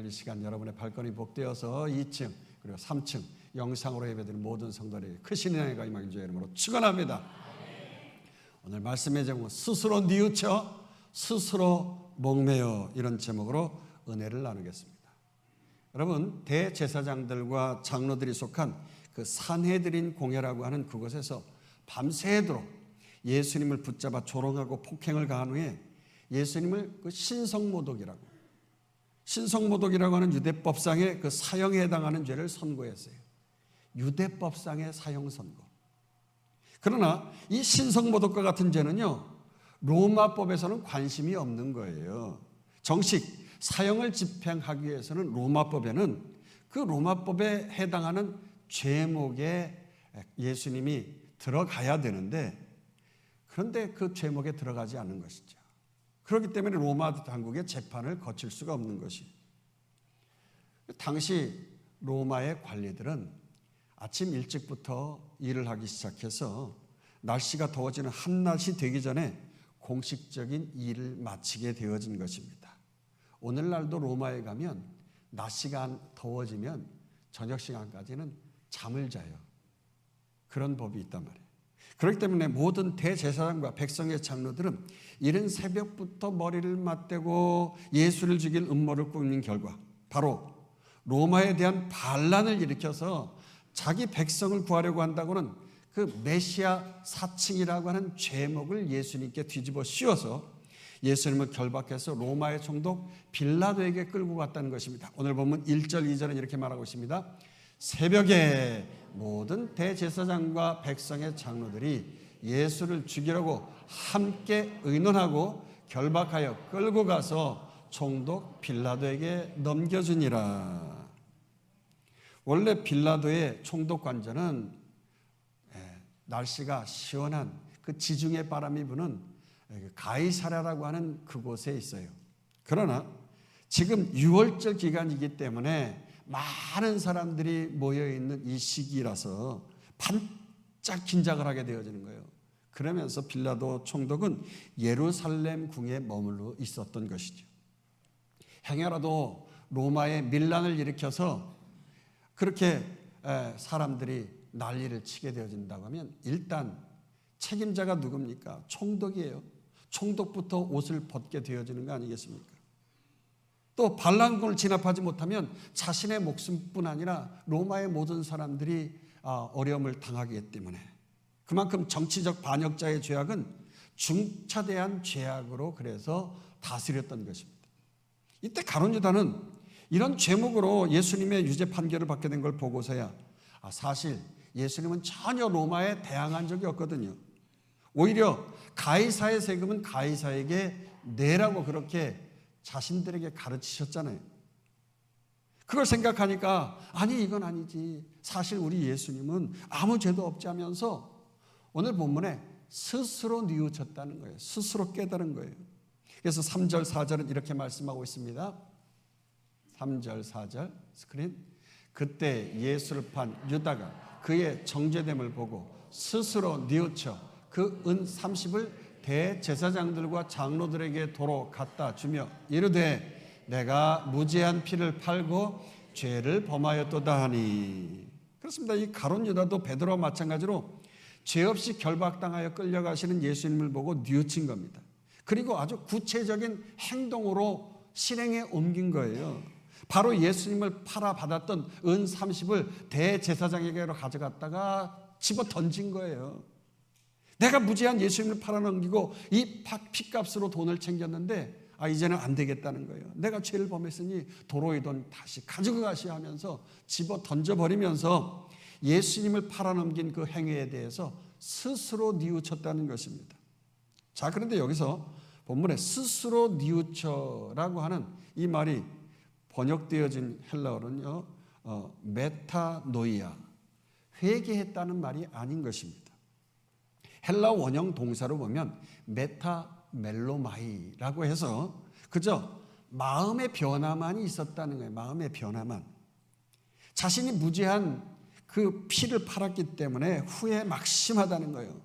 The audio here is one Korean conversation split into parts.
오늘 이 시간 여러분의 발걸음이 복되어서 2층 그리고 3층 영상으로 예배드리는 모든 성도들에게 크신 은혜가 임하길 주의 이름으로 축원합니다. 오늘 말씀의 제목은 스스로 뉘우쳐 스스로 목매어, 이런 제목으로 은혜를 나누겠습니다. 여러분, 대제사장들과 장로들이 속한 그 산헤드린 공회라고 하는 그곳에서 밤새도록 예수님을 붙잡아 조롱하고 폭행을 가한 후에 예수님을 그 신성모독이라고 하는 유대법상의 그 사형에 해당하는 죄를 선고했어요. 유대법상의 사형 선고. 그러나 이 신성모독과 같은 죄는요, 로마법에서는 관심이 없는 거예요. 정식 사형을 집행하기 위해서는 로마법에는 그 로마법에 해당하는 죄목에 예수님이 들어가야 되는데, 그런데 그 죄목에 들어가지 않는 것이죠. 그렇기 때문에 로마 당국의 재판을 거칠 수가 없는 것이. 당시 로마의 관리들은 아침 일찍부터 일을 하기 시작해서 날씨가 더워지는 한낮이 되기 전에 공식적인 일을 마치게 되어진 것입니다. 오늘날도 로마에 가면 낮 시간 더워지면 저녁 시간까지는 잠을 자요. 그런 법이 있단 말이에요. 그렇기 때문에 모든 대제사장과 백성의 장로들은 이른 새벽부터 머리를 맞대고 예수를 죽일 음모를 꾸민 결과 바로 로마에 대한 반란을 일으켜서 자기 백성을 구하려고 한다고는 그 메시아 사칭이라고 하는 죄목을 예수님께 뒤집어 씌워서 예수님을 결박해서 로마의 총독 빌라도에게 끌고 갔다는 것입니다. 오늘 보면 1절 2절은 이렇게 말하고 있습니다. 새벽에 모든 대제사장과 백성의 장로들이 예수를 죽이려고 함께 의논하고 결박하여 끌고 가서 총독 빌라도에게 넘겨주니라. 원래 빌라도의 총독 관저는 날씨가 시원한 그 지중해 바람이 부는 가이사랴라고 하는 그곳에 있어요. 그러나 지금 6월절 기간이기 때문에 많은 사람들이 모여있는 이 시기라서 반짝 긴장을 하게 되어지는 거예요. 그러면서 빌라도 총독은 예루살렘 궁에 머물러 있었던 것이죠. 행여라도 로마의 밀란을 일으켜서 그렇게 사람들이 난리를 치게 되어진다고 하면 일단 책임자가 누굽니까? 총독이에요. 총독부터 옷을 벗게 되어지는 거 아니겠습니까? 또 반란군을 진압하지 못하면 자신의 목숨뿐 아니라 로마의 모든 사람들이 어려움을 당하기 때문에 그만큼 정치적 반역자의 죄악은 중차대한 죄악으로 그래서 다스렸던 것입니다. 이때 가룟 유다는 이런 죄목으로 예수님의 유죄 판결을 받게 된 걸 보고서야 사실 예수님은 전혀 로마에 대항한 적이 없거든요. 오히려 가이사의 세금은 가이사에게 내라고 그렇게 자신들에게 가르치셨잖아요. 그걸 생각하니까 아니 이건 아니지. 사실 우리 예수님은 아무 죄도 없지 하면서 오늘 본문에 스스로 뉘우쳤다는 거예요. 스스로 깨달은 거예요. 그래서 3절 4절은 이렇게 말씀하고 있습니다. 3절 4절 스크린. 그때 예수를 판 유다가 그의 정죄됨을 보고 스스로 뉘우쳐 그 은 30을 대제사장들과 장로들에게 도로 갖다 주며 이르되 내가 무죄한 피를 팔고 죄를 범하였도다 하니. 그렇습니다. 이 가룟 유다도 베드로와 마찬가지로 죄 없이 결박당하여 끌려가시는 예수님을 보고 뉘우친 겁니다. 그리고 아주 구체적인 행동으로 실행에 옮긴 거예요. 바로 예수님을 팔아받았던 은 30을 대제사장에게로 가져갔다가 집어 던진 거예요. 내가 무죄한 예수님을 팔아넘기고 이 핏값으로 돈을 챙겼는데 이제는 안 되겠다는 거예요. 내가 죄를 범했으니 도로의 돈 다시 가지고 가시오 하면서 집어 던져버리면서 예수님을 팔아넘긴 그 행위에 대해서 스스로 뉘우쳤다는 것입니다. 자, 그런데 여기서 본문에 스스로 뉘우쳐라고 하는 이 말이 번역되어진 헬라어는요, 메타노이아, 회개했다는 말이 아닌 것입니다. 헬라 원형 동사로 보면 메타멜로마이라고 해서 그저 마음의 변화만이 있었다는 거예요. 마음의 변화만. 자신이 무죄한 그 피를 팔았기 때문에 후회 막심하다는 거예요.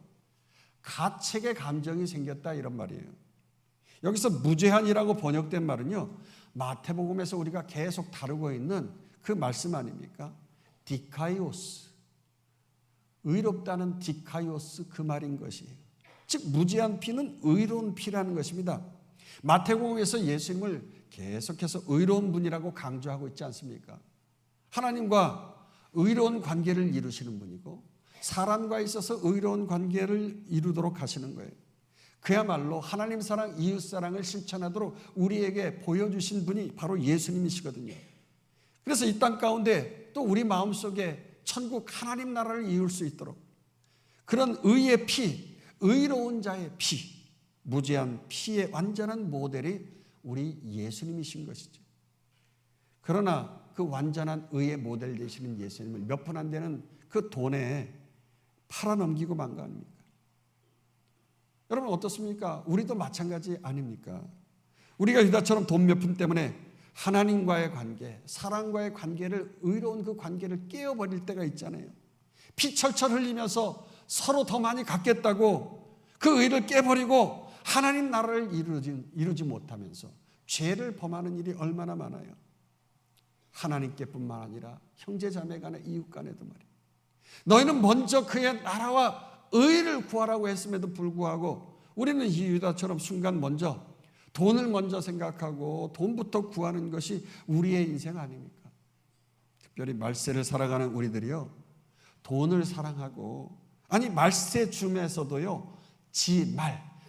가책의 감정이 생겼다 이런 말이에요. 여기서 무죄한이라고 번역된 말은요, 마태복음에서 우리가 계속 다루고 있는 그 말씀 아닙니까? 디카이오스, 의롭다는 디카이오스, 그 말인 것이에요. 즉 무죄한 피는 의로운 피라는 것입니다. 마태복음에서 예수님을 계속해서 의로운 분이라고 강조하고 있지 않습니까? 하나님과 의로운 관계를 이루시는 분이고 사람과 있어서 의로운 관계를 이루도록 하시는 거예요. 그야말로 하나님 사랑, 이웃 사랑을 실천하도록 우리에게 보여주신 분이 바로 예수님이시거든요. 그래서 이 땅 가운데 또 우리 마음속에 천국 하나님 나라를 이룰 수 있도록 그런 의의 피, 의로운 자의 피, 무죄한 피의 완전한 모델이 우리 예수님이신 것이죠. 그러나 그 완전한 의의 모델 되시는 예수님을 몇 푼 안 되는 그 돈에 팔아넘기고 만 거 아닙니까? 여러분 어떻습니까? 우리도 마찬가지 아닙니까? 우리가 유다처럼 돈 몇 푼 때문에 하나님과의 관계, 사랑과의 관계를, 의로운 그 관계를 깨어버릴 때가 있잖아요. 피 철철 흘리면서 서로 더 많이 갖겠다고 그 의를 깨버리고 하나님 나라를 이루지 못하면서 죄를 범하는 일이 얼마나 많아요. 하나님께뿐만 아니라 형제자매 간에, 이웃 간에도 말이에요. 너희는 먼저 그의 나라와 의를 구하라고 했음에도 불구하고 우리는 이 유다처럼 순간 먼저 돈을 먼저 생각하고 돈부터 구하는 것이 우리의 인생 아닙니까? 특별히 말세를 살아가는 우리들이요, 돈을 사랑하고, 아니 말세 중에서도요,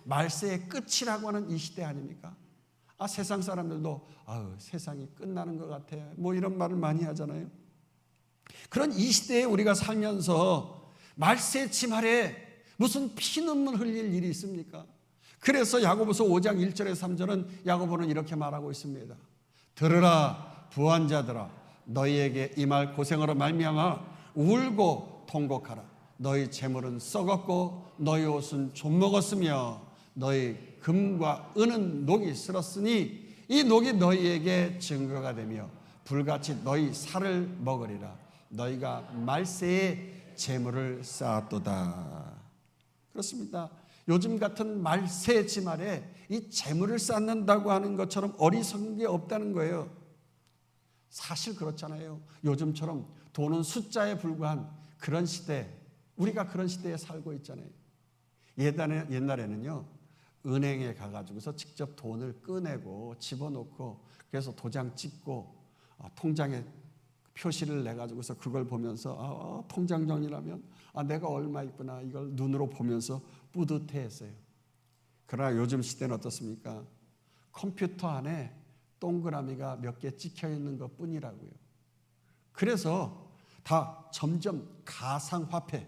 말세의 끝이라고 하는 이 시대 아닙니까? 세상 사람들도 세상이 끝나는 것 같아, 뭐 이런 말을 많이 하잖아요. 그런 이 시대에 우리가 살면서 말세 치말에 무슨 피눈물 흘릴 일이 있습니까? 그래서 야고보서 5장 1절에 3절은 야고보는 이렇게 말하고 있습니다. 들으라 부한자들아, 너희에게 이 말 고생으로 말미암아 울고 통곡하라. 너희 재물은 썩었고 너희 옷은 좀먹었으며 너희 금과 은은 녹이 슬었으니 이 녹이 너희에게 증거가 되며 불같이 너희 살을 먹으리라. 너희가 말세에 재물을 쌓았도다. 그렇습니다. 요즘 같은 말세 지말에 이 재물을 쌓는다고 하는 것처럼 어리석은 게 없다는 거예요. 사실 그렇잖아요. 요즘처럼 돈은 숫자에 불과한 그런 시대, 우리가 그런 시대에 살고 있잖아요. 옛날에는요, 은행에 가가지고서 직접 돈을 꺼내고 집어넣고 그래서 도장 찍고 통장에 표시를 내가지고서 그걸 보면서 통장 정리라면 내가 얼마 있구나 이걸 눈으로 보면서 뿌듯해했어요. 그러나 요즘 시대는 어떻습니까? 컴퓨터 안에 동그라미가 몇 개 찍혀 있는 것 뿐이라고요. 그래서 다 점점 가상화폐,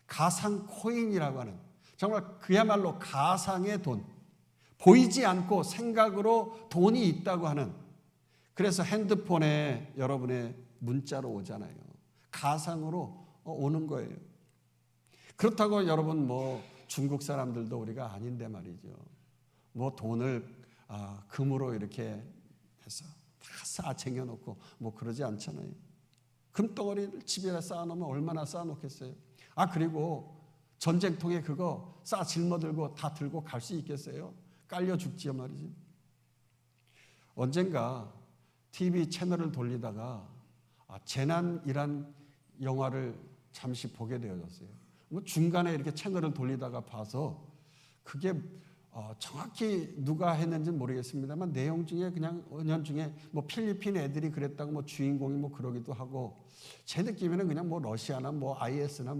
가상코인이라고 하는, 정말 그야말로 가상의 돈, 보이지 않고 생각으로 돈이 있다고 하는, 그래서 핸드폰에 여러분의 문자로 오잖아요. 가상으로 오는 거예요. 그렇다고 여러분 중국 사람들도 우리가 아닌데 말이죠. 돈을 금으로 이렇게 해서 다 쌓아 쟁여놓고 그러지 않잖아요. 금덩어리를 집에 쌓아놓으면 얼마나 쌓아놓겠어요. 그리고 전쟁통에 그거 쌓아 짊어들고 다 들고 갈 수 있겠어요? 깔려 죽지요 말이지. 언젠가 TV 채널을 돌리다가 재난이란 영화를 잠시 보게 되어졌어요. 중간에 이렇게 채널을 돌리다가 봐서 그게 정확히 누가 했는지는 모르겠습니다만 내용 중에 그냥 은연중에 필리핀 애들이 그랬다고 주인공이 그러기도 하고, 제 느낌에는 그냥 러시아나 IS나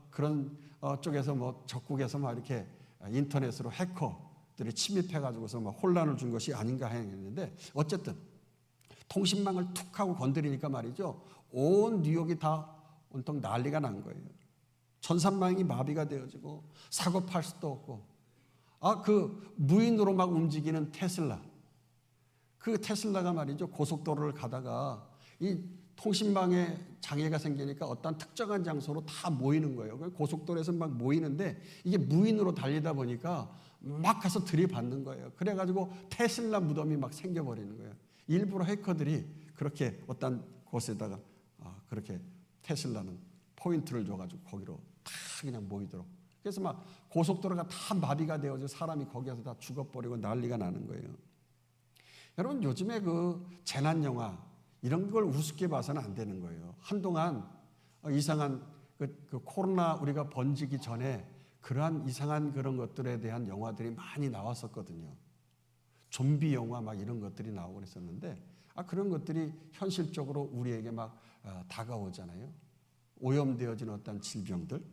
그런 쪽에서 적국에서 이렇게 인터넷으로 해커들이 침입해가지고서 혼란을 준 것이 아닌가 했는데, 어쨌든 통신망을 툭 하고 건드리니까 말이죠, 온 뉴욕이 다 온통 난리가 난 거예요. 전산망이 마비가 되어지고 사고 팔 수도 없고, 그 무인으로 막 움직이는 테슬라, 그 테슬라가 말이죠, 고속도로를 가다가 이 통신망에 장애가 생기니까 어떤 특정한 장소로 다 모이는 거예요. 고속도로에서 막 모이는데 이게 무인으로 달리다 보니까 막 가서 들이받는 거예요. 그래가지고 테슬라 무덤이 막 생겨버리는 거예요. 일부러 해커들이 그렇게 어떤 곳에다가 그렇게 테슬라는 포인트를 줘가지고 거기로 다 그냥 모이도록. 그래서 막 고속도로가 다 마비가 되어서 사람이 거기에서 다 죽어버리고 난리가 나는 거예요. 여러분 요즘에 그 재난 영화 이런 걸 우습게 봐서는 안 되는 거예요. 한동안 이상한 그 코로나 우리가 번지기 전에 그러한 이상한 그런 것들에 대한 영화들이 많이 나왔었거든요. 좀비 영화 막 이런 것들이 나오고 그랬었는데 그런 것들이 현실적으로 우리에게 막 다가오잖아요. 오염되어진 어떤 질병들.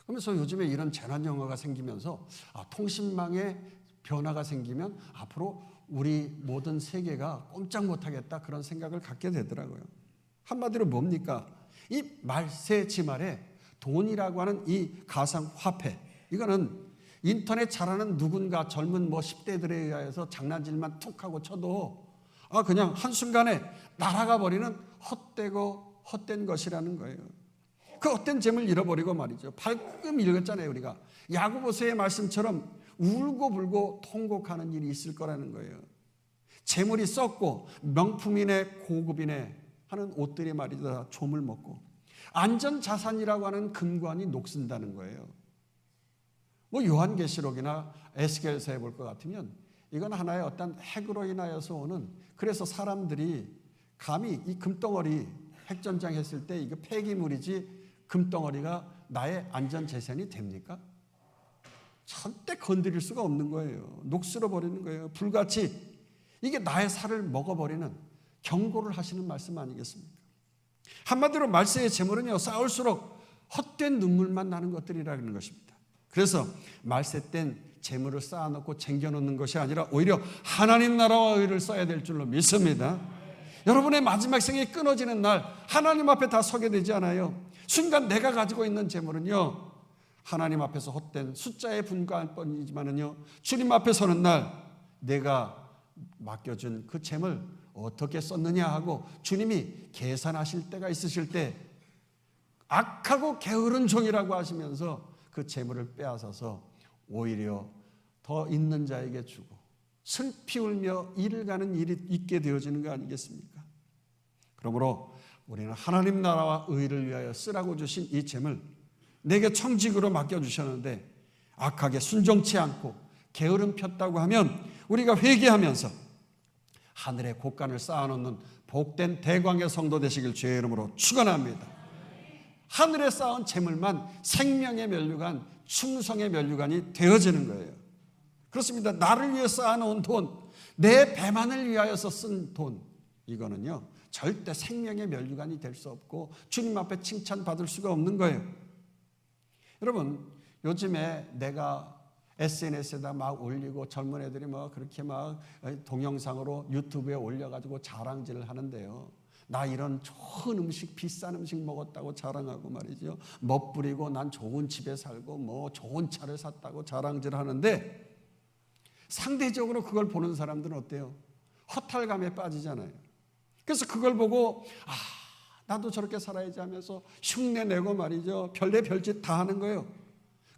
그러면서 요즘에 이런 재난 영화가 생기면서 통신망에 변화가 생기면 앞으로 우리 모든 세계가 꼼짝 못하겠다 그런 생각을 갖게 되더라고요. 한마디로 뭡니까? 이 말세지말에 돈이라고 하는 이 가상화폐, 이거는 인터넷 잘하는 누군가 젊은 10대들에 의해서 장난질만 툭 하고 쳐도 그냥 한순간에 날아가 버리는 헛되고 헛된 것이라는 거예요. 그 헛된 재물 잃어버리고 말이죠. 방금 읽었잖아요, 우리가. 야고보서의 말씀처럼 울고불고 통곡하는 일이 있을 거라는 거예요. 재물이 썩고 명품이네 고급이네 하는 옷들이 말이다 조물 먹고 안전자산이라고 하는 금관이 녹슨다는 거예요. 요한계시록이나 에스겔서에 볼 것 같으면 이건 하나의 어떤 핵으로 인하여서 오는, 그래서 사람들이 감히 이 금덩어리 핵전장 했을 때 이거 폐기물이지 금덩어리가 나의 안전재산이 됩니까? 절대 건드릴 수가 없는 거예요. 녹슬어 버리는 거예요. 불같이 이게 나의 살을 먹어버리는 경고를 하시는 말씀 아니겠습니까? 한마디로 말세의 재물은요, 쌓을수록 헛된 눈물만 나는 것들이라는 것입니다. 그래서 말세 땐 재물을 쌓아놓고 쟁겨놓는 것이 아니라 오히려 하나님 나라와 의를 써야 될 줄로 믿습니다. 여러분의 마지막 생이 끊어지는 날 하나님 앞에 다 서게 되지 않아요. 순간 내가 가지고 있는 재물은요, 하나님 앞에서 헛된 숫자에 분가할 뿐이지만은요, 주님 앞에 서는 날 내가 맡겨준 그 재물 어떻게 썼느냐 하고 주님이 계산하실 때가 있으실 때 악하고 게으른 종이라고 하시면서 그 재물을 빼앗아서 오히려 더 있는 자에게 주고 슬피 울며 이를 가는 일이 있게 되어지는 거 아니겠습니까? 그러므로 우리는 하나님 나라와 의를 위하여 쓰라고 주신 이 재물 내게 청직으로 맡겨주셨는데 악하게 순종치 않고 게으름 폈다고 하면 우리가 회개하면서 하늘의 곳간을 쌓아놓는 복된 대광의 성도 되시길 주의 이름으로 축원합니다. 하늘에 쌓은 재물만 생명의 면류관, 충성의 면류관이 되어지는 거예요. 그렇습니다. 나를 위해 쌓아놓은 돈, 내 배만을 위하여서 쓴 돈, 이거는요 절대 생명의 면류관이 될 수 없고 주님 앞에 칭찬받을 수가 없는 거예요. 여러분 요즘에 내가 SNS에다 막 올리고 젊은 애들이 그렇게 막 동영상으로 유튜브에 올려가지고 자랑질을 하는데요. 나 이런 좋은 음식, 비싼 음식 먹었다고 자랑하고 말이죠. 멋부리고 난 좋은 집에 살고 좋은 차를 샀다고 자랑질 하는데 상대적으로 그걸 보는 사람들은 어때요? 허탈감에 빠지잖아요. 그래서 그걸 보고 나도 저렇게 살아야지 하면서 흉내내고 말이죠. 별의 별짓 다 하는 거예요.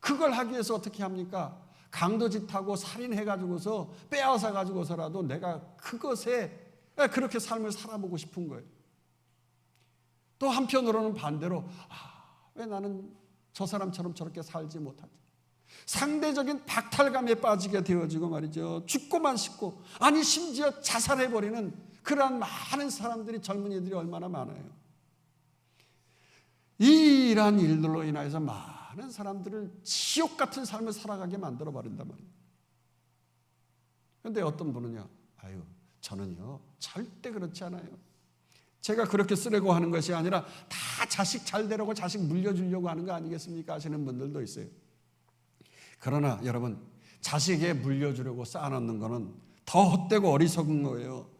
그걸 하기 위해서 어떻게 합니까? 강도짓하고 살인해가지고서 빼앗아가지고서라도 내가 그것에 그렇게 삶을 살아보고 싶은 거예요. 또 한편으로는 반대로 왜 나는 저 사람처럼 저렇게 살지 못하지? 상대적인 박탈감에 빠지게 되어지고 말이죠. 죽고만 싶고 심지어 자살해버리는 그러한 많은 사람들이 젊은이들이 얼마나 많아요. 이러한 일들로 인해서 많은 사람들을 지옥 같은 삶을 살아가게 만들어버린단 말이에요. 그런데 어떤 분은요, 저는요 절대 그렇지 않아요. 제가 그렇게 쓰려고 하는 것이 아니라 다 자식 잘 되려고 자식 물려주려고 하는 거 아니겠습니까 하시는 분들도 있어요. 그러나 여러분 자식에게 물려주려고 쌓아놓는 거는 더 헛되고 어리석은 거예요.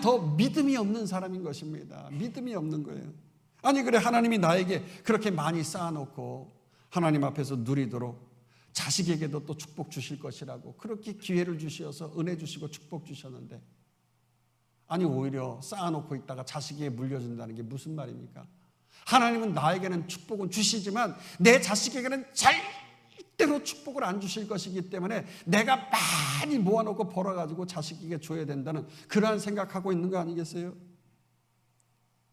더 믿음이 없는 사람인 것입니다. 믿음이 없는 거예요. 그래 하나님이 나에게 그렇게 많이 쌓아놓고 하나님 앞에서 누리도록 자식에게도 또 축복 주실 것이라고 그렇게 기회를 주셔서 은혜 주시고 축복 주셨는데 오히려 쌓아놓고 있다가 자식에게 물려준다는 게 무슨 말입니까? 하나님은 나에게는 축복은 주시지만 내 자식에게는 절대로 축복을 안 주실 것이기 때문에 내가 많이 모아놓고 벌어가지고 자식에게 줘야 된다는 그러한 생각하고 있는 거 아니겠어요?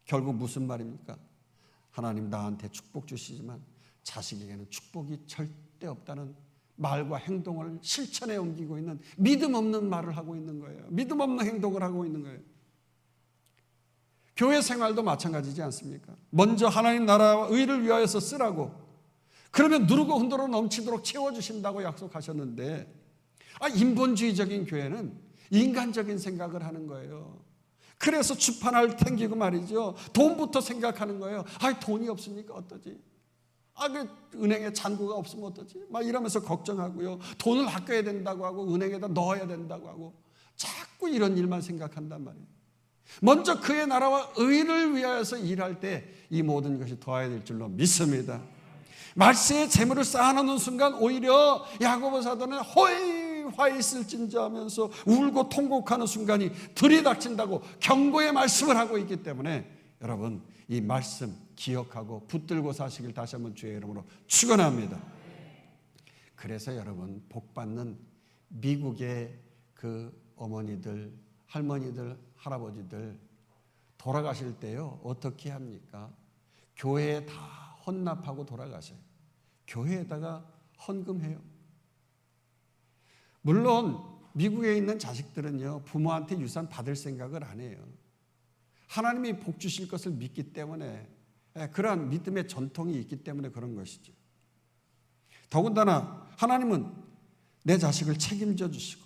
결국 무슨 말입니까? 하나님 나한테 축복 주시지만 자식에게는 축복이 절대 없다는 말과 행동을 실천에 옮기고 있는 믿음 없는 말을 하고 있는 거예요. 믿음 없는 행동을 하고 있는 거예요. 교회 생활도 마찬가지지 않습니까? 먼저 하나님 나라와 의를 위하여서 쓰라고, 그러면 누르고 흔들어 넘치도록 채워주신다고 약속하셨는데, 인본주의적인 교회는 인간적인 생각을 하는 거예요. 그래서 주판을 탱기고 말이죠. 돈부터 생각하는 거예요. 돈이 없으니까 어떠지? 은행에 잔고가 없으면 어떠지? 막 이러면서 걱정하고요. 돈을 아껴야 된다고 하고 은행에다 넣어야 된다고 하고 자꾸 이런 일만 생각한단 말이에요. 먼저 그의 나라와 의를 위하여서 일할 때 이 모든 것이 더해야 될 줄로 믿습니다. 말세의 재물을 쌓아놓는 순간 오히려 야고보 사도는 화 있을진저 하면서 울고 통곡하는 순간이 들이닥친다고 경고의 말씀을 하고 있기 때문에 여러분, 이 말씀 기억하고 붙들고 사시길 다시 한번 주의 이름으로 축원합니다. 그래서 여러분, 복받는 미국의 그 어머니들, 할머니들, 할아버지들 돌아가실 때요, 어떻게 합니까? 교회에 다 헌납하고 돌아가셔요. 교회에다가 헌금해요. 물론 미국에 있는 자식들은요, 부모한테 유산 받을 생각을 안 해요. 하나님이 복 주실 것을 믿기 때문에, 그러한 믿음의 전통이 있기 때문에 그런 것이죠. 더군다나 하나님은 내 자식을 책임져 주시고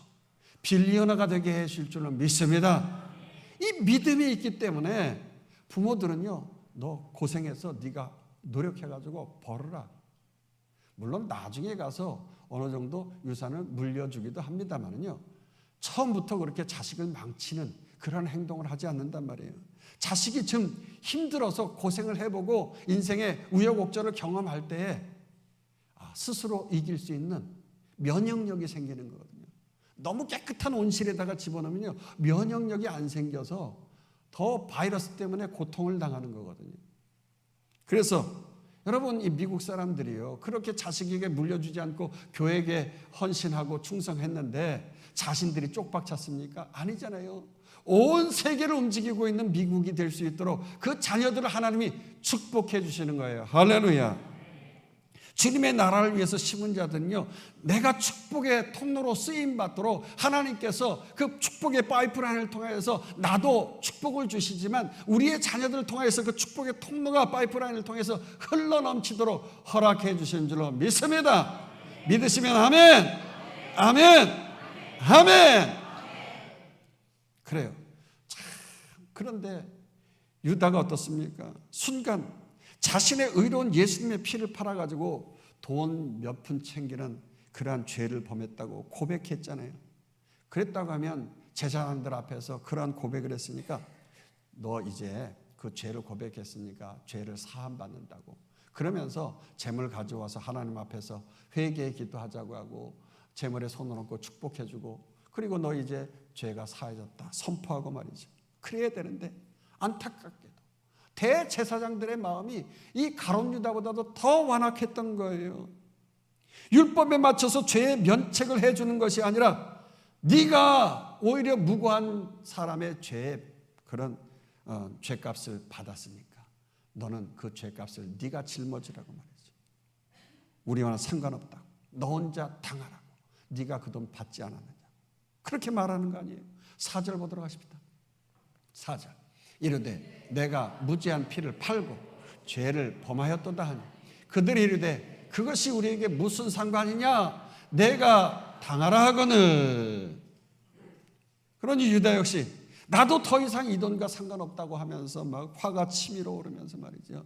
빌리어너가 되게 해주실 줄로 믿습니다. 이 믿음이 있기 때문에 부모들은요, 너 고생해서 네가 노력해가지고 벌어라. 물론 나중에 가서 어느 정도 유산을 물려주기도 합니다만은요, 처음부터 그렇게 자식을 망치는 그런 행동을 하지 않는단 말이에요. 자식이 좀 힘들어서 고생을 해보고 인생의 우여곡절을 경험할 때에 스스로 이길 수 있는 면역력이 생기는 거거든요. 너무 깨끗한 온실에다가 집어넣으면요, 면역력이 안 생겨서 더 바이러스 때문에 고통을 당하는 거거든요. 그래서 여러분, 이 미국 사람들이요, 그렇게 자식에게 물려주지 않고 교회에 헌신하고 충성했는데 자신들이 쪽박찼습니까? 아니잖아요. 온 세계를 움직이고 있는 미국이 될 수 있도록 그 자녀들을 하나님이 축복해 주시는 거예요. 할렐루야. 주님의 나라를 위해서 심은 자들은요, 내가 축복의 통로로 쓰임받도록 하나님께서 그 축복의 파이프라인을 통해서 나도 축복을 주시지만 우리의 자녀들을 통해서 그 축복의 통로가 파이프라인을 통해서 흘러넘치도록 허락해 주시는 줄로 믿습니다. 믿으시면 아멘, 아멘, 아멘. 그래요. 참, 그런데 유다가 어떻습니까? 순간 자신의 의로운 예수님의 피를 팔아가지고 돈 몇 푼 챙기는 그러한 죄를 범했다고 고백했잖아요. 그랬다고 하면 제사장들 앞에서 그러한 고백을 했으니까 너 이제 그 죄를 고백했으니까 죄를 사함받는다고, 그러면서 재물 가져와서 하나님 앞에서 회개의 기도하자고 하고 재물에 손을 얹고 축복해주고, 그리고 너 이제 죄가 사해졌다 선포하고 말이죠. 그래야 되는데 안타깝게도 대제사장들의 마음이 이 가룟 유다보다도 더 완악했던 거예요. 율법에 맞춰서 죄의 면책을 해주는 것이 아니라 네가 오히려 무고한 사람의 죄의 그런 죄값을 받았으니까 너는 그 죄값을 네가 짊어지라고 말이죠. 우리와는 상관없다고, 너 혼자 당하라고, 네가 그 돈 받지 않았느냐, 그렇게 말하는 거 아니에요. 4절 보도록 하십니다. 4절. 이르되 내가 무죄한 피를 팔고 죄를 범하였도다 하니 그들이 이르되 그것이 우리에게 무슨 상관이냐, 내가 당하라 하거늘. 그러니 유다 역시 나도 더 이상 이 돈과 상관없다고 하면서 막 화가 치밀어 오르면서 말이죠,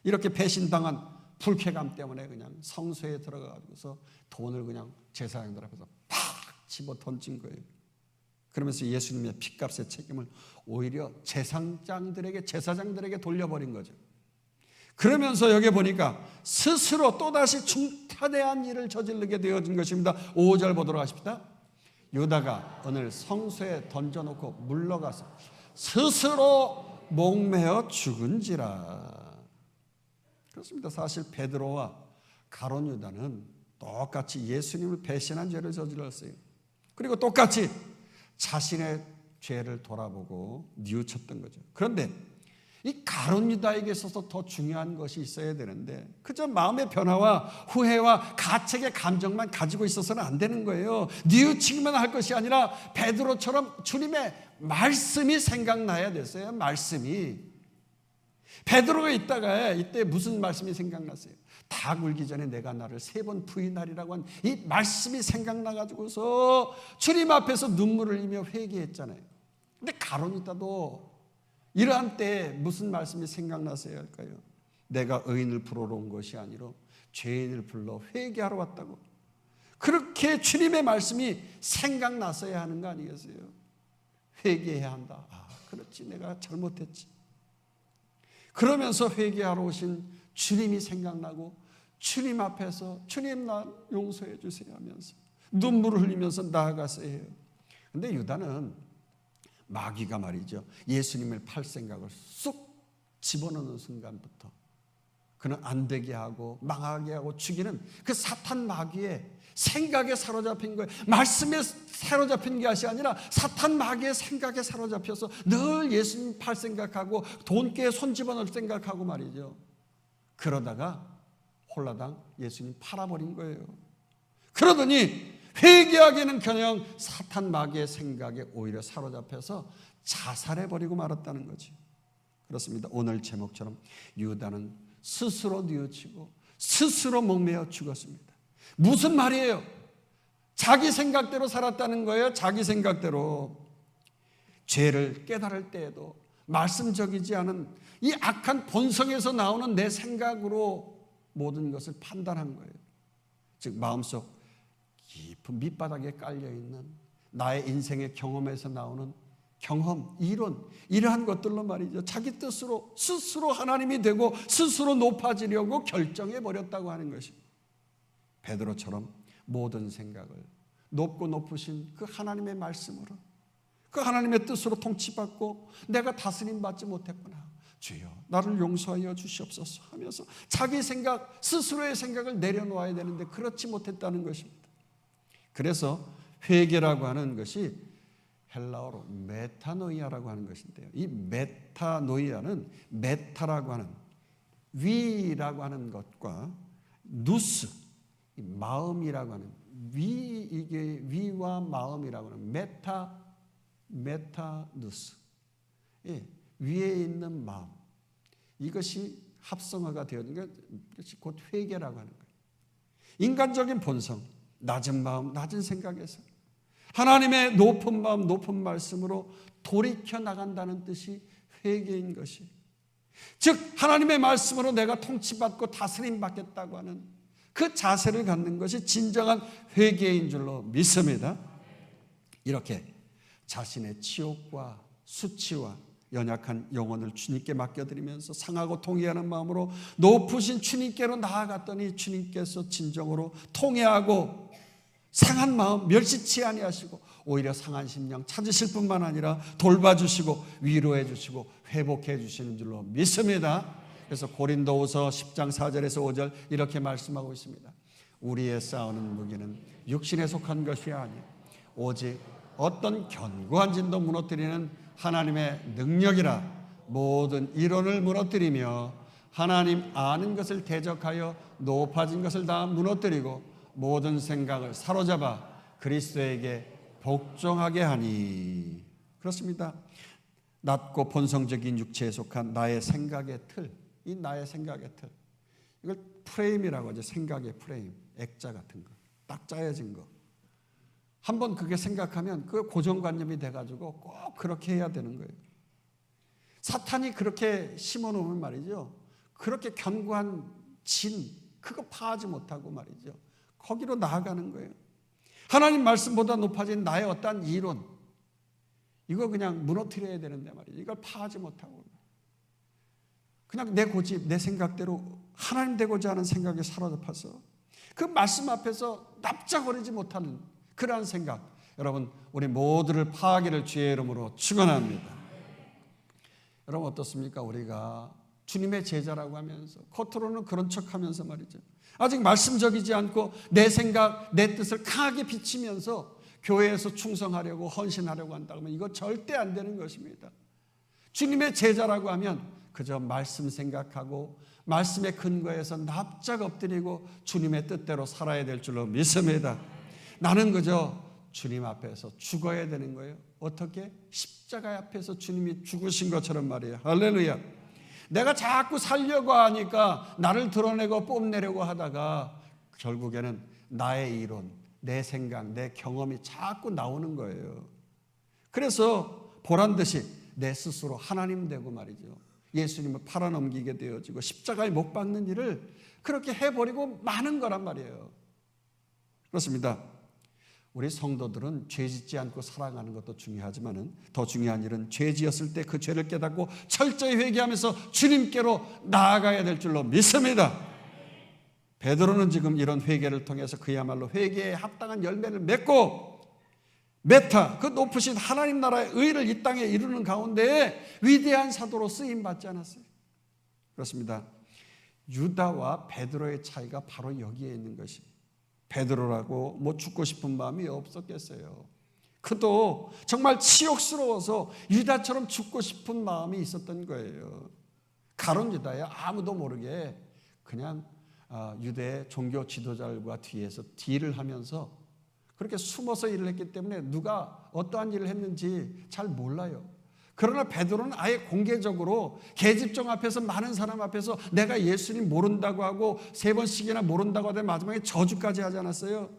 이렇게 배신당한 불쾌감 때문에 그냥 성소에 들어가서 돈을 그냥 제사장들 앞에서 팍 집어 던진 거예요. 그러면서 예수님의 핏값의 책임을 오히려 제사장들에게 돌려버린 거죠. 그러면서 여기 보니까 스스로 또다시 중탄해한 일을 저지르게 되어진 것입니다. 5절 보도록 하십시다. 유다가 오늘 성소에 던져놓고 물러가서 스스로 목매어 죽은지라. 그렇습니다. 사실 베드로와 가룟 유다는 똑같이 예수님을 배신한 죄를 저질렀어요. 그리고 똑같이 자신의 죄를 돌아보고 뉘우쳤던 거죠. 그런데 이 가룟 유다에게 있어서 더 중요한 것이 있어야 되는데 그저 마음의 변화와 후회와 가책의 감정만 가지고 있어서는 안 되는 거예요. 뉘우치기만 할 것이 아니라 베드로처럼 주님의 말씀이 생각나야 됐어요. 말씀이. 베드로가 이때 무슨 말씀이 생각났어요? 닭 울기 전에 내가 나를 3번 부인하리라고 한 이 말씀이 생각나가지고서 주님 앞에서 눈물을 흘리며 회개했잖아요. 근데 가룟 유다도 이러한 때에 무슨 말씀이 생각나서야 할까요? 내가 의인을 부르러 온 것이 아니라 죄인을 불러 회개하러 왔다고. 그렇게 주님의 말씀이 생각나서야 하는 거 아니겠어요? 회개해야 한다. 그렇지, 내가 잘못했지. 그러면서 회개하러 오신 주님이 생각나고 주님 앞에서 주님 나 용서해 주세요 하면서 눈물을 흘리면서 나아가서야 해요. 근데 유다는 마귀가 말이죠, 예수님을 팔 생각을 쑥 집어넣는 순간부터 그는 안 되게 하고 망하게 하고 죽이는 그 사탄 마귀의 생각에 사로잡힌 거예요. 말씀에 사로잡힌 것이 아니라 사탄 마귀의 생각에 사로잡혀서 늘 예수님 팔 생각하고 돈깨에 손 집어넣을 생각하고 말이죠. 그러다가 홀라당 예수님 팔아버린 거예요. 그러더니 회개하기는커녕 사탄 마귀의 생각에 오히려 사로잡혀서 자살해버리고 말았다는 거죠. 그렇습니다. 오늘 제목처럼 유다는 스스로 뉘우치고 스스로 목매어 죽었습니다. 무슨 말이에요? 자기 생각대로 살았다는 거예요. 자기 생각대로. 죄를 깨달을 때에도 말씀적이지 않은 이 악한 본성에서 나오는 내 생각으로 모든 것을 판단한 거예요. 즉 마음속 깊은 밑바닥에 깔려있는 나의 인생의 경험에서 나오는 경험, 이론, 이러한 것들로 말이죠. 자기 뜻으로 스스로 하나님이 되고 스스로 높아지려고 결정해버렸다고 하는 것입니다. 베드로처럼 모든 생각을 높고 높으신 그 하나님의 말씀으로, 그 하나님의 뜻으로 통치받고 내가 다스림받지 못했구나, 주여 나를 용서하여 주시옵소서 하면서 자기 생각, 스스로의 생각을 내려놓아야 되는데 그렇지 못했다는 것입니다. 그래서 회개라고 하는 것이 헬라어로 메타노이아라고 하는 것인데요, 이 메타노이아는 메타라고 하는 위라고 하는 것과 누스, 마음이라고 하는 이게 위와 마음이라고 하는 메타누스, 위에 있는 마음, 이것이 합성어가 되어진 것이 곧 회개라고 하는 거예요. 인간적인 본성, 낮은 마음, 낮은 생각에서 하나님의 높은 마음, 높은 말씀으로 돌이켜 나간다는 뜻이 회개인 것이, 즉 하나님의 말씀으로 내가 통치받고 다스림 받겠다고 하는 그 자세를 갖는 것이 진정한 회개인 줄로 믿습니다. 이렇게 자신의 치욕과 수치와 연약한 영혼을 주님께 맡겨드리면서 상하고 통회하는 마음으로 높으신 주님께로 나아갔더니 주님께서 진정으로 통회하고 상한 마음 멸시치 아니하시고 오히려 상한 심령 찾으실 뿐만 아니라 돌봐주시고 위로해 주시고 회복해 주시는 줄로 믿습니다. 그래서 고린도후서 10장 4절에서 5절 이렇게 말씀하고 있습니다. 우리의 싸우는 무기는 육신에 속한 것이 아니요 오직 어떤 견고한 진도 무너뜨리는 하나님의 능력이라. 모든 이론을 무너뜨리며 하나님 아는 것을 대적하여 높아진 것을 다 무너뜨리고 모든 생각을 사로잡아 그리스도에게 복종하게 하니. 그렇습니다. 낮고 본성적인 육체에 속한 나의 생각의 틀, 이 나의 생각의 틀, 이걸 프레임이라고 하죠. 생각의 프레임, 액자 같은 거, 딱 짜여진 거. 한번 그게 생각하면 그 고정관념이 돼가지고 꼭 그렇게 해야 되는 거예요. 사탄이 그렇게 심어놓으면 말이죠, 그렇게 견고한 진, 그거 파하지 못하고 말이죠, 거기로 나아가는 거예요. 하나님 말씀보다 높아진 나의 어떠한 이론, 이거 그냥 무너뜨려야 되는데 말이죠, 이걸 파하지 못하고 그냥 내 고집, 내 생각대로 하나님 되고자 하는 생각에 사로잡혀서 그 말씀 앞에서 납작거리지 못하는 그러한 생각, 여러분 우리 모두를 파하기를 주의 이름으로 축원합니다. 여러분 어떻습니까? 우리가 주님의 제자라고 하면서 겉으로는 그런 척하면서 말이죠, 아직 말씀적이지 않고 내 생각, 내 뜻을 강하게 비치면서 교회에서 충성하려고 헌신하려고 한다면 이거 절대 안 되는 것입니다. 주님의 제자라고 하면 그저 말씀 생각하고 말씀의 근거에서 납작 엎드리고 주님의 뜻대로 살아야 될 줄로 믿습니다. 나는 그저 주님 앞에서 죽어야 되는 거예요. 어떻게? 십자가 앞에서 주님이 죽으신 것처럼 말이에요. 할렐루야. 내가 자꾸 살려고 하니까 나를 드러내고 뽐내려고 하다가 결국에는 나의 이론, 내 생각, 내 경험이 자꾸 나오는 거예요. 그래서 보란듯이 내 스스로 하나님 되고 말이죠. 예수님을 팔아넘기게 되어지고 십자가에 못 박는 일을 그렇게 해버리고 마는 거란 말이에요. 그렇습니다. 우리 성도들은 죄 짓지 않고 살아가는 것도 중요하지만 더 중요한 일은 죄 지었을 때 그 죄를 깨닫고 철저히 회개하면서 주님께로 나아가야 될 줄로 믿습니다. 베드로는 지금 이런 회개를 통해서 그야말로 회개에 합당한 열매를 맺고 메타, 그 높으신 하나님 나라의 의를 이 땅에 이루는 가운데 위대한 사도로 쓰임받지 않았어요. 그렇습니다. 유다와 베드로의 차이가 바로 여기에 있는 것입니다. 베드로라고 뭐 죽고 싶은 마음이 없었겠어요. 그도 정말 치욕스러워서 유다처럼 죽고 싶은 마음이 있었던 거예요. 가룟 유다야 아무도 모르게 그냥 유대의 종교 지도자들과 뒤에서 딜을 하면서 그렇게 숨어서 일을 했기 때문에 누가 어떠한 일을 했는지 잘 몰라요. 그러나 베드로는 아예 공개적으로 계집종 앞에서 많은 사람 앞에서 내가 예수님 모른다고 하고 3번씩이나 모른다고 하더니 마지막에 저주까지 하지 않았어요.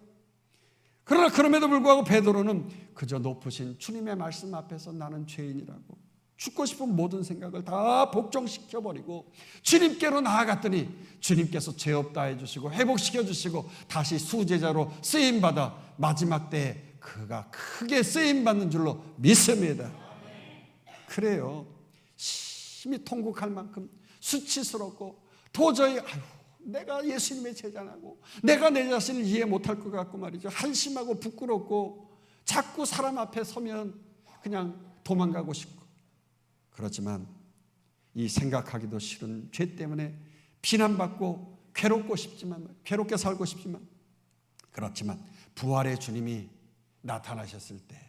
그러나 그럼에도 불구하고 베드로는 그저 높으신 주님의 말씀 앞에서 나는 죄인이라고 죽고 싶은 모든 생각을 다 복종시켜버리고 주님께로 나아갔더니 주님께서 죄 없다 해주시고 회복시켜주시고 다시 수제자로 쓰임받아 마지막 때에 그가 크게 쓰임받는 줄로 믿습니다. 그래요. 심히 통곡할 만큼 수치스럽고 도저히 내가 예수님의 제자라고 내가 내 자신을 이해 못할 것 같고 말이죠. 한심하고 부끄럽고 자꾸 사람 앞에 서면 그냥 도망가고 싶고 그렇지만 이 생각하기도 싫은 죄 때문에 비난받고 괴롭게 살고 싶지만 그렇지만 부활의 주님이 나타나셨을 때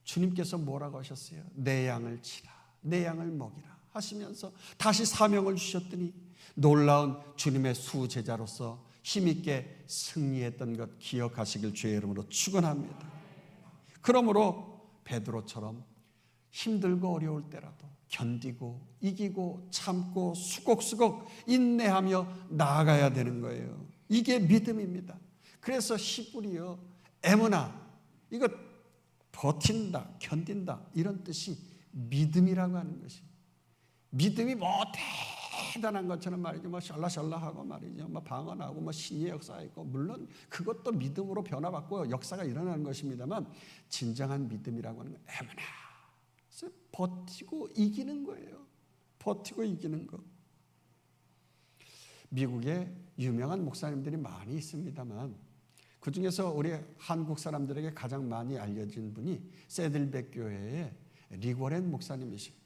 주님께서 뭐라고 하셨어요? 내 양을 치라, 내 양을 먹이라 하시면서 다시 사명을 주셨더니 놀라운 주님의 수제자로서 힘있게 승리했던 것 기억하시길 주의 이름으로 축원합니다. 그러므로 베드로처럼 힘들고 어려울 때라도 견디고 이기고 참고 수곡수곡 인내하며 나아가야 되는 거예요. 이게 믿음입니다. 그래서 히브리어 에무나 이거 버틴다, 견딘다 이런 뜻이 믿음이라고 하는 것이 믿음이 뭐 대단한 것처럼 말이죠. 뭐 샬라샬라하고 말이죠. 뭐 방언하고 뭐 신의 역사가 있고 물론 그것도 믿음으로 변화받고 역사가 일어나는 것입니다만 진정한 믿음이라고 하는 건 에무나 버티고 이기는 거예요. 버티고 이기는 거. 미국에 유명한 목사님들이 많이 있습니다만 그중에서 우리 한국 사람들에게 가장 많이 알려진 분이 세들백 교회의 리고렌 목사님이십니다.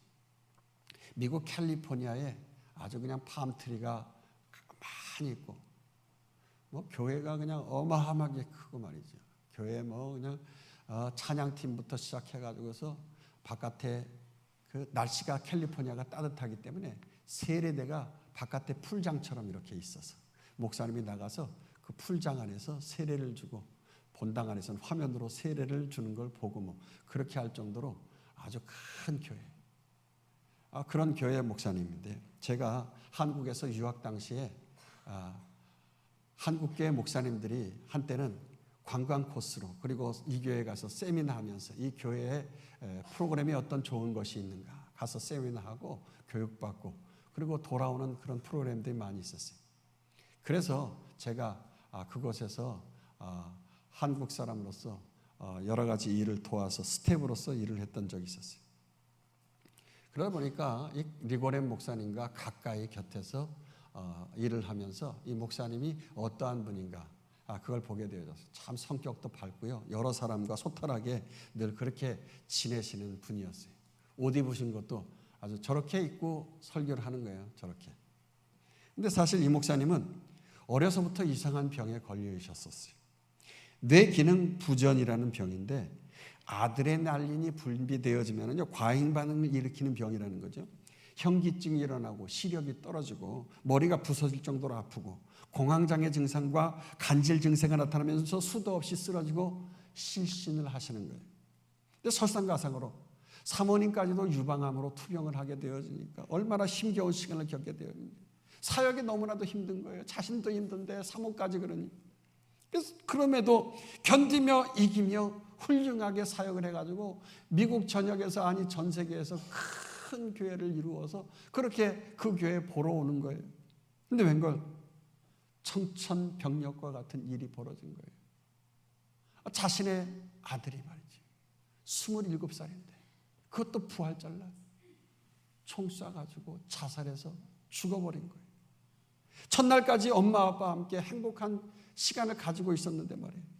미국 캘리포니아에 아주 그냥 팜트리가 많이 있고 뭐 교회가 그냥 어마어마하게 크고 말이죠. 교회 뭐 그냥 찬양팀부터 시작해가지고서 바깥에 그 날씨가 캘리포니아가 따뜻하기 때문에 세례대가 바깥에 풀장처럼 이렇게 있어서 목사님이 나가서 그 풀장 안에서 세례를 주고 본당 안에서는 화면으로 세례를 주는 걸 보고 뭐 그렇게 할 정도로 아주 큰 교회. 그런 교회 목사님인데 제가 한국에서 유학 당시에 한국교회 목사님들이 한때는 관광 코스로 그리고 이 교회에 가서 세미나 하면서 이 교회의 프로그램이 어떤 좋은 것이 있는가 가서 세미나하고 교육받고 그리고 돌아오는 그런 프로그램들이 많이 있었어요. 그래서 제가 그곳에서 한국 사람으로서 여러 가지 일을 도와서 스텝으로서 일을 했던 적이 있었어요. 그러다 보니까 이 리고렌 목사님과 가까이 곁에서 일을 하면서 이 목사님이 어떠한 분인가 그걸 보게 되어졌어요. 참 성격도 밝고요. 여러 사람과 소탈하게 늘 그렇게 지내시는 분이었어요. 옷 입으신 것도 아주 저렇게 입고 설교를 하는 거예요. 저렇게. 근데 사실 이 목사님은 어려서부터 이상한 병에 걸려 있었어요. 뇌기능 부전이라는 병인데 아드레날린이 분비되어지면요 과잉 반응을 일으키는 병이라는 거죠. 현기증이 일어나고 시력이 떨어지고 머리가 부서질 정도로 아프고 공황장애 증상과 간질 증세가 나타나면서 수도 없이 쓰러지고 실신을 하시는 거예요. 근데 설상가상으로 사모님까지도 유방암으로 투병을 하게 되어지니까 얼마나 힘겨운 시간을 겪게 되었는지, 사역이 너무나도 힘든 거예요. 자신도 힘든데 사모까지 그러니. 그래서 그럼에도 견디며 이기며 훌륭하게 사역을 해가지고 미국 전역에서 아니 전 세계에서 큰 교회를 이루어서 그렇게 그 교회에 보러 오는 거예요. 근데 웬걸 청천벽력과 같은 일이 벌어진 거예요. 자신의 아들이 말이지 27살인데 그것도 부활절날 총 쏴가지고 자살해서 죽어버린 거예요. 첫날까지 엄마 아빠와 함께 행복한 시간을 가지고 있었는데 말이에요.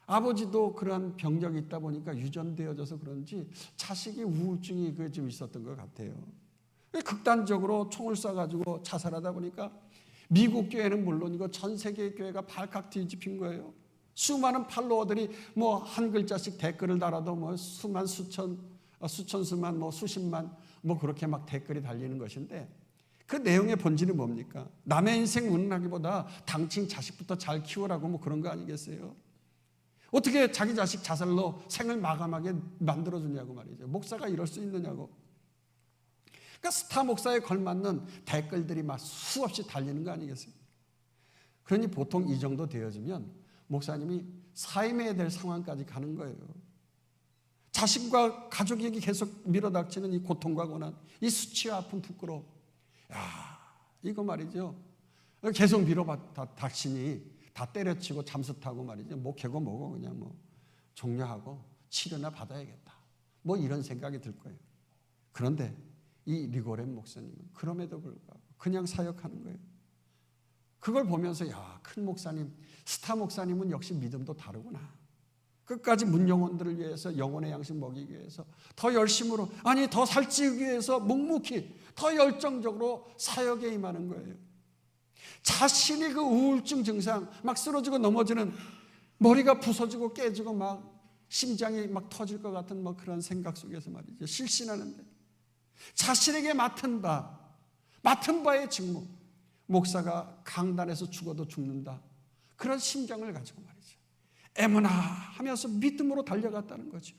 아버지도 그러한 병력이 있다 보니까 유전되어져서 그런지 자식이 우울증이 좀 있었던 것 같아요. 극단적으로 총을 쏴가지고 자살하다 보니까 미국 교회는 물론이고 전 세계의 교회가 발칵 뒤집힌 거예요. 수많은 팔로워들이 뭐 한 글자씩 댓글을 달아도 뭐 수만 수천수만 뭐 수십만 뭐 그렇게 막 댓글이 달리는 것인데, 그 내용의 본질이 뭡니까? 남의 인생 운운하기보다 당신 자식부터 잘 키우라고 뭐 그런 거 아니겠어요? 어떻게 자기 자식 자살로 생을 마감하게 만들어주냐고 말이죠. 목사가 이럴 수 있느냐고. 그러니까 스타 목사에 걸맞는 댓글들이 막 수없이 달리는 거 아니겠어요? 그러니 보통 이 정도 되어지면 목사님이 사임해야 될 상황까지 가는 거예요. 자신과 가족에게 계속 밀어닥치는 이 고통과 고난, 이 수치와 아픔, 부끄러움. 야, 이거 말이죠. 계속 밀어닥치니 다 때려치고 잠수 타고 말이죠. 목회고 뭐고 그냥 뭐 종료하고 치료나 받아야겠다. 뭐 이런 생각이 들 거예요. 그런데 이 리고렌 목사님은 그럼에도 불구하고 그냥 사역하는 거예요. 그걸 보면서 야, 큰 목사님, 스타 목사님은 역시 믿음도 다르구나. 끝까지 문영혼들을 위해서 영혼의 양식 먹이기 위해서 더 열심으로, 아니 더 살찌우기 위해서 묵묵히 더 열정적으로 사역에 임하는 거예요. 자신이 그 우울증 증상, 막 쓰러지고 넘어지는, 머리가 부서지고 깨지고 막 심장이 막 터질 것 같은 뭐 그런 생각 속에서 말이죠. 실신하는데 자신에게 맡은 바의 직무, 목사가 강단에서 죽어도 죽는다, 그런 심정을 가지고 말이죠. 애무나 하면서 믿음으로 달려갔다는 거죠.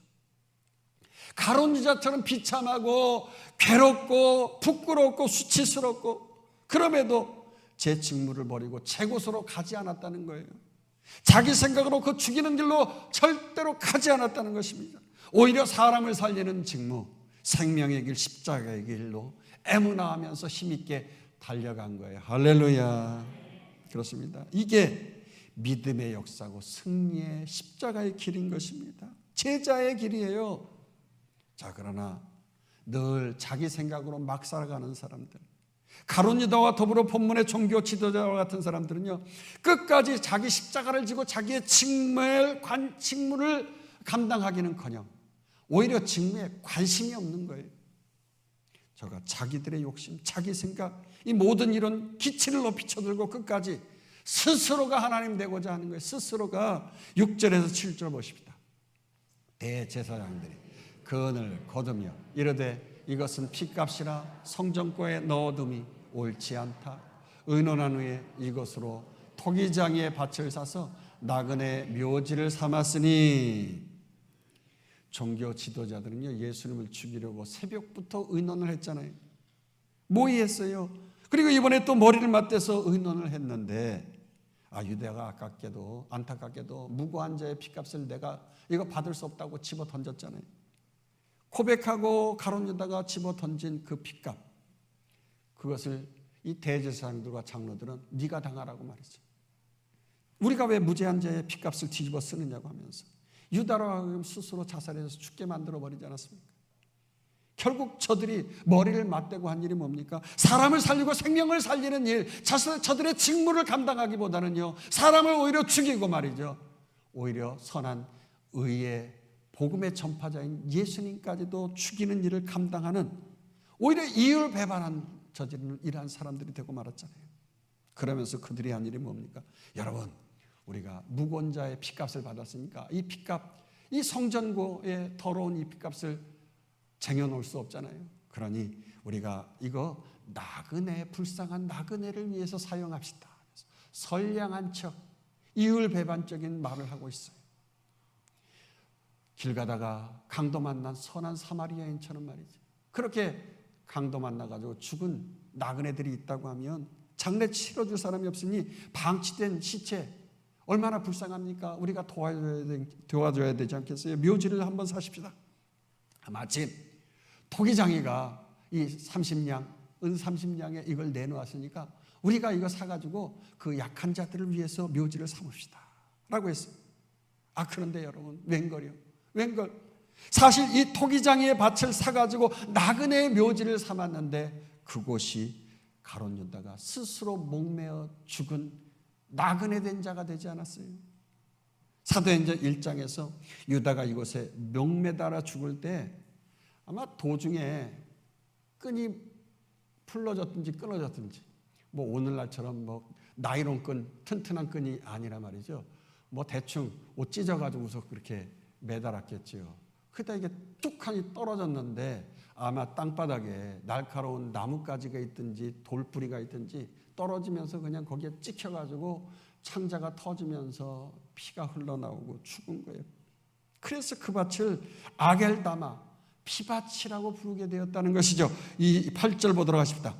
가론 유다처럼 비참하고 괴롭고 부끄럽고 수치스럽고 그럼에도 제 직무를 버리고 제 곳으로 가지 않았다는 거예요. 자기 생각으로 그 죽이는 길로 절대로 가지 않았다는 것입니다. 오히려 사람을 살리는 직무, 생명의 길, 십자가의 길로 애무나하면서 힘있게 달려간 거예요. 할렐루야. 그렇습니다. 이게 믿음의 역사고 승리의 십자가의 길인 것입니다. 제자의 길이에요. 자, 그러나 늘 자기 생각으로 막 살아가는 사람들, 가룟 유다와 더불어 본문의 종교 지도자와 같은 사람들은요, 끝까지 자기 십자가를 지고 자기의 직무를 감당하기는커녕 오히려 직무에 관심이 없는 거예요. 저가 자기들의 욕심, 자기 생각, 이 모든 이런 기치를 높이 쳐들고 끝까지 스스로가 하나님 되고자 하는 거예요. 스스로가 6절에서 7절 보십니다. 대제사장들이 근을 거두며 이르되 이것은 핏값이라 성전고에 넣어둠이 옳지 않다. 의논한 후에 이것으로 토기장의 밭을 사서 나그네 묘지를 삼았으니. 종교 지도자들은요, 예수님을 죽이려고 새벽부터 의논을 했잖아요. 모의했어요. 그리고 이번에 또 머리를 맞대서 의논을 했는데, 유대가 아깝게도 안타깝게도 무고한 자의 핏값을 내가 이거 받을 수 없다고 집어 던졌잖아요. 고백하고 가룟 유다가 집어 던진 그 핏값, 그것을 이 대제사장들과 장로들은 네가 당하라고 말했죠. 우리가 왜 무죄한 자의 핏값을 뒤집어 쓰느냐고 하면서 유다로 하여금 스스로 자살해서 죽게 만들어 버리지 않았습니까? 결국 저들이 머리를 맞대고 한 일이 뭡니까? 사람을 살리고 생명을 살리는 일, 저들의 직무를 감당하기보다는요, 사람을 오히려 죽이고 말이죠, 오히려 선한 의의 복음의 전파자인 예수님까지도 죽이는 일을 감당하는, 오히려 이율 배반한 저지르는 이러한 사람들이 되고 말았잖아요. 그러면서 그들이 한 일이 뭡니까? 여러분, 우리가 무고한 자의 핏값을 받았으니까 이 핏값, 이 성전고의 더러운 이 핏값을 쟁여놓을 수 없잖아요. 그러니 우리가 이거 나그네, 불쌍한 나그네를 위해서 사용합시다. 선량한 척, 이율배반적인 말을 하고 있어요. 길 가다가 강도 만난 선한 사마리아인처럼 말이죠. 그렇게 강도 만나가지고 죽은 나그네들이 있다고 하면 장례 치러줄 사람이 없으니 방치된 시체 얼마나 불쌍합니까? 우리가 도와줘야 되지 않겠어요? 묘지를 한번 사십시다. 마침 토기장이가 이 30냥, 은 30냥에 이걸 내놓았으니까 우리가 이거 사가지고 그 약한 자들을 위해서 묘지를 삼읍시다 라고 했어요. 그런데 여러분, 웬걸요? 웬걸? 사실 이 토기장이의 밭을 사가지고 나그네의 묘지를 삼았는데 그곳이 가룟 유다가 스스로 목매어 죽은 나그네 된 자가 되지 않았어요? 사도행전 1장에서 유다가 이곳에 목매달아 죽을 때 아마 도중에 끈이 풀러졌든지 끊어졌든지, 뭐 오늘날처럼 뭐 나이론 끈, 튼튼한 끈이 아니라 말이죠. 뭐 대충 옷 찢어가지고서 그렇게 매달았겠지요. 그때 이게 뚝하니 떨어졌는데 아마 땅바닥에 날카로운 나뭇가지가 있든지 돌뿌리가 있든지 떨어지면서 그냥 거기에 찍혀가지고 창자가 터지면서 피가 흘러나오고 죽은 거예요. 그래서 그 밭을 아겔다마, 피밭이라고 부르게 되었다는 것이죠. 이 8절 보도록 하십니다.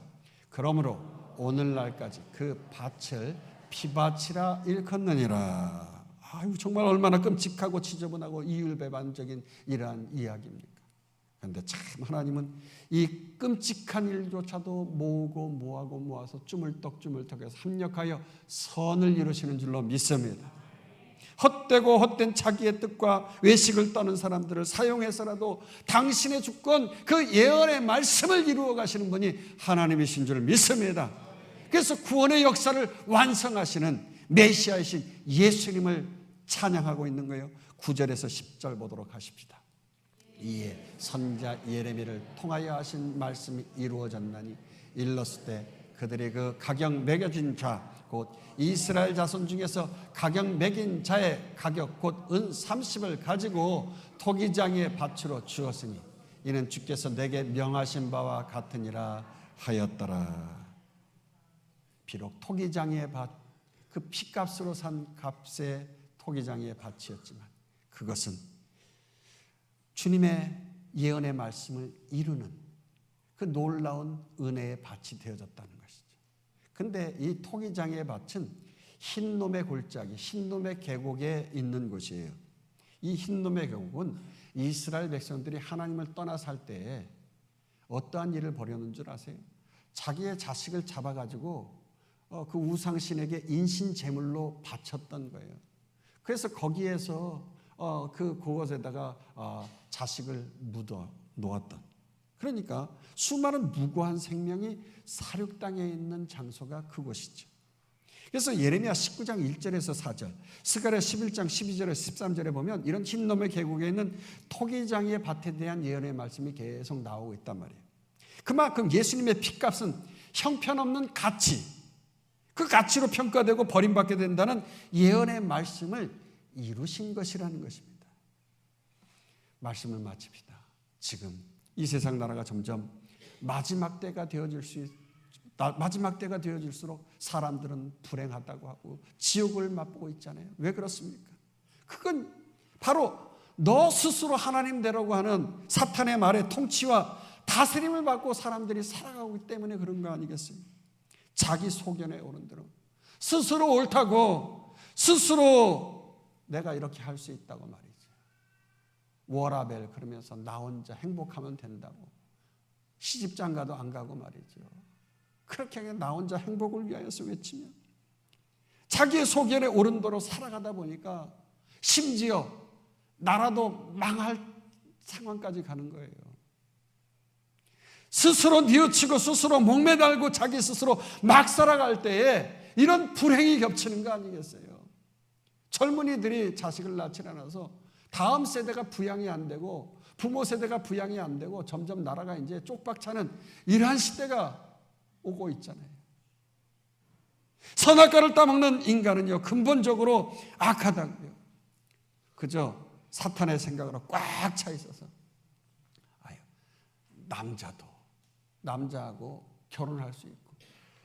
그러므로 오늘날까지 그 밭을 피밭이라 일컫느니라. 아유, 정말 얼마나 끔찍하고 지저분하고 이율배반적인 이러한 이야기입니까? 그런데 참 하나님은 이 끔찍한 일조차도 모아서 쭈물떡해서 합력하여 선을 이루시는 줄로 믿습니다. 헛되고 헛된 자기의 뜻과 외식을 떠는 사람들을 사용해서라도 당신의 주권, 그 예언의 말씀을 이루어 가시는 분이 하나님이신 줄 믿습니다. 그래서 구원의 역사를 완성하시는 메시아이신 예수님을 찬양하고 있는 거예요. 9절에서 10절 보도록 하십시다. 이에 선자 예레미야를 통하여 하신 말씀이 이루어졌나니 일렀을 때 그들이 그 가격 매겨진 자 곧 이스라엘 자손 중에서 가격 매긴 자의 가격 곧 은 30을 가지고 토기장의 밭으로 주었으니 이는 주께서 내게 명하신 바와 같으니라 하였더라. 비록 토기장의 밭, 그 피값으로 산 값의 토기장의 밭이었지만 그것은 주님의 예언의 말씀을 이루는 그 놀라운 은혜의 밭이 되어졌다는 것이죠. 그런데 이 토기장의 밭은 흰놈의 골짜기, 흰놈의 계곡에 있는 곳이에요. 이 흰놈의 계곡은 이스라엘 백성들이 하나님을 떠나 살 때에 어떠한 일을 벌였는 줄 아세요? 자기의 자식을 잡아가지고 그 우상신에게 인신제물로 바쳤던 거예요. 그래서 거기에서 그곳에다가 자식을 묻어 놓았던. 그러니까 수많은 무고한 생명이 사륙당해 있는 장소가 그곳이죠. 그래서 예레미야 19장 1절에서 4절, 스가랴 11장 12절에서 13절에 보면 이런 흰놈의 계곡에 있는 토기장의 밭에 대한 예언의 말씀이 계속 나오고 있단 말이에요. 그만큼 예수님의 피값은 형편없는 가치, 그 가치로 평가되고 버림받게 된다는 예언의 말씀을 이루신 것이라는 것입니다. 말씀을 마칩시다. 지금 이 세상 나라가 점점 마지막 때가 되어질수록 사람들은 불행하다고 하고 지옥을 맛보고 있잖아요. 왜 그렇습니까? 그건 바로 너 스스로 하나님 되라고 하는 사탄의 말에 통치와 다스림을 받고 사람들이 살아가고 있기 때문에 그런 거 아니겠습니까? 자기 소견에 오른 대로 스스로 옳다고, 스스로 내가 이렇게 할 수 있다고 말이죠. 워라벨 그러면서 나 혼자 행복하면 된다고, 시집장 가도 안 가고 말이죠. 그렇게 나 혼자 행복을 위하여서 외치면 자기의 소견에 오른 대로 살아가다 보니까 심지어 나라도 망할 상황까지 가는 거예요. 스스로 뉘우치고 스스로 목매달고 자기 스스로 막 살아갈 때에 이런 불행이 겹치는 거 아니겠어요? 젊은이들이 자식을 낳지 않아서 다음 세대가 부양이 안 되고 부모 세대가 부양이 안 되고 점점 나라가 이제 쪽박차는 이러한 시대가 오고 있잖아요. 선악과를 따먹는 인간은요, 근본적으로 악하다고요. 그저 사탄의 생각으로 꽉 차 있어서 남자도 남자하고 결혼할 수 있고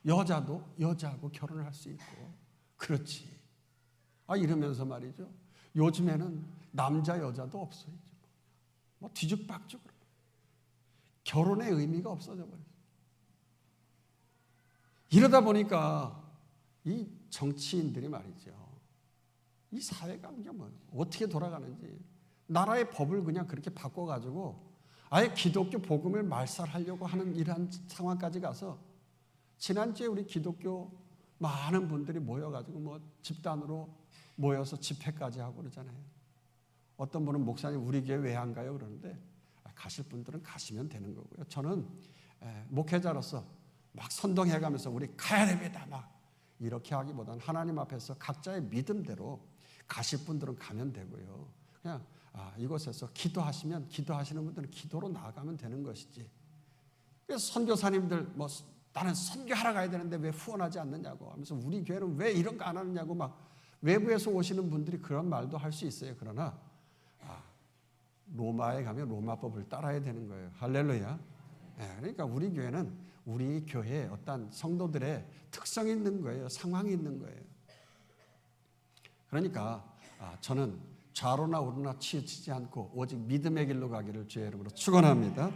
여자도 여자하고 결혼을 할 수 있고 그렇지. 이러면서 말이죠. 요즘에는 남자 여자도 없어요. 뭐 뒤죽박죽으로 결혼의 의미가 없어져 버렸어요. 이러다 보니까 이 정치인들이 말이죠. 이 사회가 뭐 어떻게 돌아가는지 나라의 법을 그냥 그렇게 바꿔가지고 아예 기독교 복음을 말살하려고 하는 이러한 상황까지 가서 지난주에 우리 기독교 많은 분들이 모여가지고 뭐 집단으로 모여서 집회까지 하고 그러잖아요. 어떤 분은 목사님 우리 교회 왜 안 가요? 그러는데 가실 분들은 가시면 되는 거고요. 저는 목회자로서 막 선동해가면서 우리 가야 됩니다. 막 이렇게 하기보다는 하나님 앞에서 각자의 믿음대로 가실 분들은 가면 되고요. 그냥 이곳에서 기도하시면 기도하시는 분들은 기도로 나아가면 되는 것이지. 그래서 선교사님들 뭐 나는 선교하러 가야 되는데 왜 후원하지 않느냐고 하면서 우리 교회는 왜 이런 거 안 하느냐고 막 외부에서 오시는 분들이 그런 말도 할 수 있어요. 그러나 로마에 가면 로마법을 따라야 되는 거예요. 할렐루야. 그러니까 우리 교회는 우리 교회에 어떤 성도들의 특성이 있는 거예요. 상황이 있는 거예요. 그러니까 저는 좌로나 우로나 치우치지 않고 오직 믿음의 길로 가기를 주의 이름으로 축원합니다.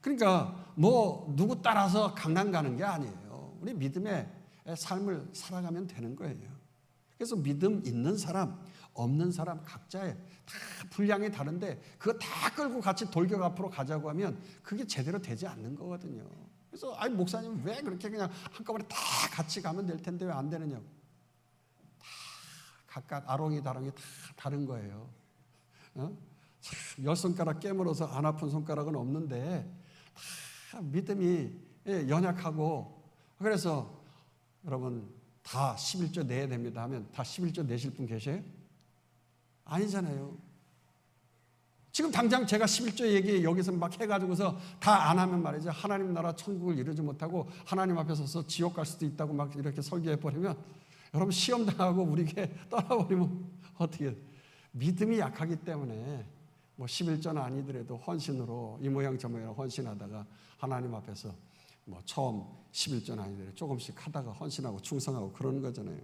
그러니까 뭐 누구 따라서 강남 가는 게 아니에요. 우리 믿음의 삶을 살아가면 되는 거예요. 그래서 믿음 있는 사람, 없는 사람 각자의 다 분량이 다른데 그거 다 끌고 같이 돌격 앞으로 가자고 하면 그게 제대로 되지 않는 거거든요. 그래서 목사님 왜 그렇게 그냥 한꺼번에 다 같이 가면 될 텐데 왜 안 되느냐고. 다 각각 아롱이다롱이 다 다른 거예요. 10손가락 깨물어서 안 아픈 손가락은 없는데 다 믿음이 연약하고 그래서 여러분 다 11조 내야 됩니다 하면 다 11조 내실 분 계세요? 아니잖아요. 지금 당장 제가 11조 얘기 여기서 막 해가지고서 다 안 하면 말이죠. 하나님 나라 천국을 이루지 못하고 하나님 앞에 서서 지옥 갈 수도 있다고 막 이렇게 설교해버리면 여러분 시험 당하고 우리 교회 떠나버리면 어떻게 믿음이 약하기 때문에 뭐 11조는 아니더라도 헌신으로 이 모양 저 모양 헌신하다가 하나님 앞에서 뭐 처음 11조는 아니더라도 조금씩 하다가 헌신하고 충성하고 그러는 거잖아요.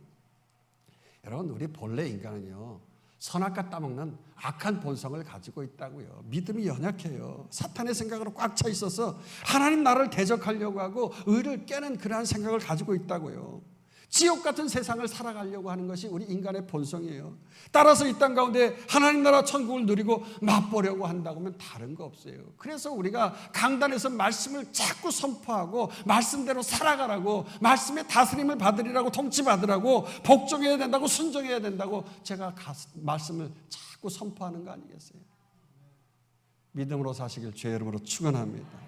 여러분 우리 본래 인간은요 선악과 따먹는 악한 본성을 가지고 있다고요. 믿음이 연약해요. 사탄의 생각으로 꽉 차 있어서 하나님 나라를 대적하려고 하고 의를 깨는 그러한 생각을 가지고 있다고요. 지옥 같은 세상을 살아가려고 하는 것이 우리 인간의 본성이에요. 따라서 이 땅 가운데 하나님 나라 천국을 누리고 맛보려고 한다고 하면 다른 거 없어요. 그래서 우리가 강단에서 말씀을 자꾸 선포하고 말씀대로 살아가라고 말씀의 다스림을 받으리라고 통치받으라고 복종해야 된다고 순종해야 된다고 제가 말씀을 자꾸 선포하는 거 아니겠어요? 믿음으로 사시길 주의 이름으로 축원합니다.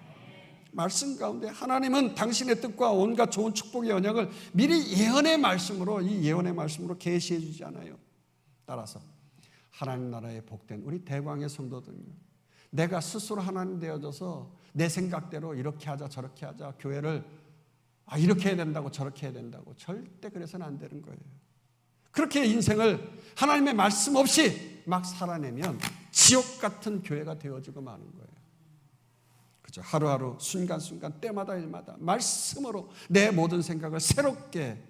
말씀 가운데 하나님은 당신의 뜻과 온갖 좋은 축복의 언약을 미리 예언의 말씀으로 이 예언의 말씀으로 계시해 주지 않아요. 따라서 하나님 나라에 복된 우리 대광의 성도들은요. 내가 스스로 하나님 되어져서 내 생각대로 이렇게 하자 저렇게 하자 교회를 이렇게 해야 된다고 저렇게 해야 된다고 절대 그래서는 안 되는 거예요. 그렇게 인생을 하나님의 말씀 없이 막 살아내면 지옥 같은 교회가 되어지고 마는 거예요. 그죠? 하루하루 순간순간 때마다 일마다 말씀으로 내 모든 생각을 새롭게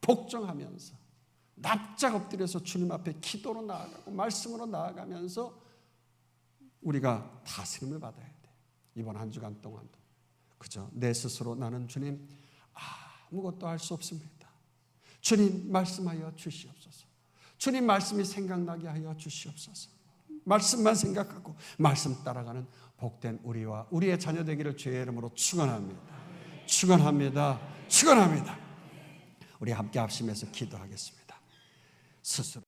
복종하면서 납작 엎드려서 주님 앞에 기도로 나아가고 말씀으로 나아가면서 우리가 다스림을 받아야 돼. 이번 한 주간 동안도 그죠? 내 스스로 나는 주님 아무것도 할 수 없습니다. 주님 말씀하여 주시옵소서. 주님 말씀이 생각나게 하여 주시옵소서. 말씀만 생각하고 말씀 따라가는 복된 우리와 우리의 자녀 되기를 주의 이름으로 축원합니다. 축원합니다. 축원합니다. 우리 함께 합심해서 기도하겠습니다. 스스로